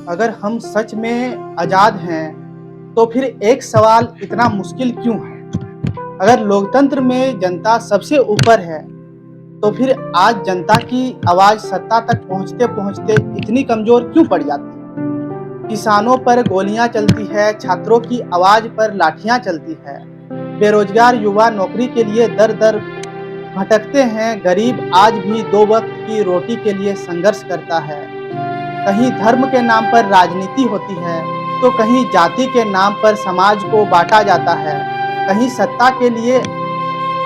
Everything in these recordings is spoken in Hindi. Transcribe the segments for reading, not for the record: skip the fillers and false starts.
अगर हम सच में आज़ाद हैं, तो फिर एक सवाल इतना मुश्किल क्यों है? अगर लोकतंत्र में जनता सबसे ऊपर है, तो फिर आज जनता की आवाज़ सत्ता तक पहुँचते-पहुँचते इतनी कमज़ोर क्यों पड़ जाती है? किसानों पर गोलियां चलती है, छात्रों की आवाज़ पर लाठियां चलती है, बेरोजगार युवा नौकरी के लिए दर-दर भटकते हैं, गरीब आज भी दो वक्त की रोटी के लिए संघर्ष करता है। कहीं धर्म के नाम पर राजनीति होती है, तो कहीं जाति के नाम पर समाज को बांटा जाता है। कहीं सत्ता के लिए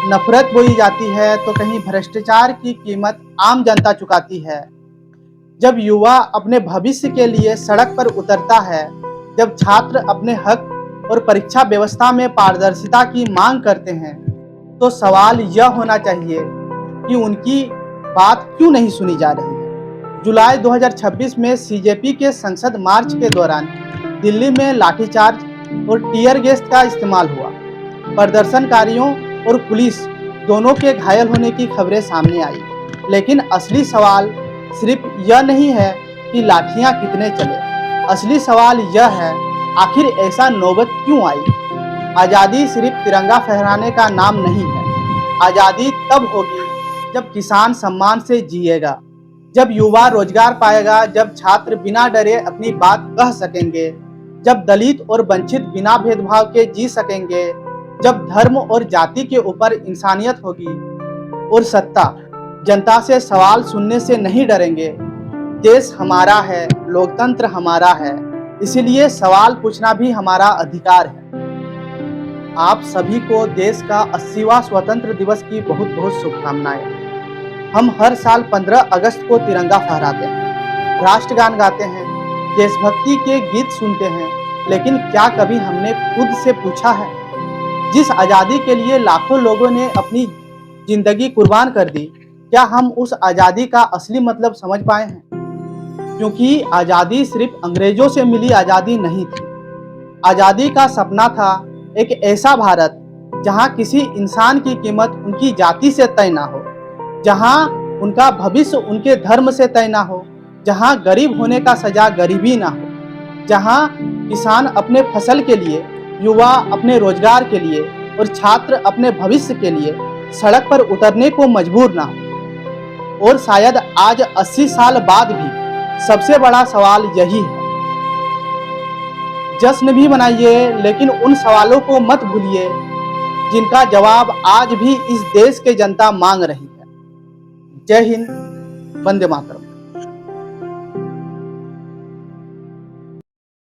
नफरत बोई जाती है, तो कहीं भ्रष्टाचार की कीमत आम जनता चुकाती है। जब युवा अपने भविष्य के लिए सड़क पर उतरता है, जब छात्र अपने हक और परीक्षा व्यवस्था में पारदर्शिता की मांग करते हैं, तो सवाल यह होना चाहिए कि उनकी बात क्यों नहीं सुनी जा रही है। जुलाई 2026 में सीजेपी के संसद मार्च के दौरान दिल्ली में लाठीचार्ज और टीयर गैस का इस्तेमाल हुआ। प्रदर्शनकारियों और पुलिस दोनों के घायल होने की खबरें सामने आई, लेकिन असली सवाल सिर्फ यह नहीं है कि लाठियां कितने चले। असली सवाल यह है, आखिर ऐसा नौबत क्यों आई? आज़ादी सिर्फ तिरंगा फहराने का नाम नहीं है। आज़ादी तब होगी जब किसान सम्मान से जिएगा, जब युवा रोजगार पाएगा, जब छात्र बिना डरे अपनी बात कह सकेंगे, जब दलित और वंचित बिना भेदभाव के जी सकेंगे, जब धर्म और जाति के ऊपर इंसानियत होगी और सत्ता जनता से सवाल सुनने से नहीं डरेंगे। देश हमारा है, लोकतंत्र हमारा है, इसलिए सवाल पूछना भी हमारा अधिकार है। आप सभी को देश का 80वां स्वतंत्र दिवस की बहुत बहुत शुभकामनाएं। हम हर साल 15 अगस्त को तिरंगा फहराते हैं, राष्ट्रगान गाते हैं, देशभक्ति के गीत सुनते हैं, लेकिन क्या कभी हमने खुद से पूछा है, जिस आज़ादी के लिए लाखों लोगों ने अपनी जिंदगी कुर्बान कर दी, क्या हम उस आज़ादी का असली मतलब समझ पाए हैं? क्योंकि आज़ादी सिर्फ अंग्रेजों से मिली आज़ादी नहीं थी। आज़ादी का सपना था एक ऐसा भारत जहां किसी इंसान की कीमत उनकी जाति से तय ना हो, जहां उनका भविष्य उनके धर्म से तय ना हो, जहां गरीब होने का सजा गरीबी ना हो, जहां किसान अपने फसल के लिए, युवा अपने रोजगार के लिए और छात्र अपने भविष्य के लिए सड़क पर उतरने को मजबूर ना हो। और शायद आज 80 साल बाद भी सबसे बड़ा सवाल यही है। जश्न भी मनाइए, लेकिन उन सवालों को मत भूलिए जिनका जवाब आज भी इस देश की जनता मांग रही है। जय हिंद, वंदे मातरम।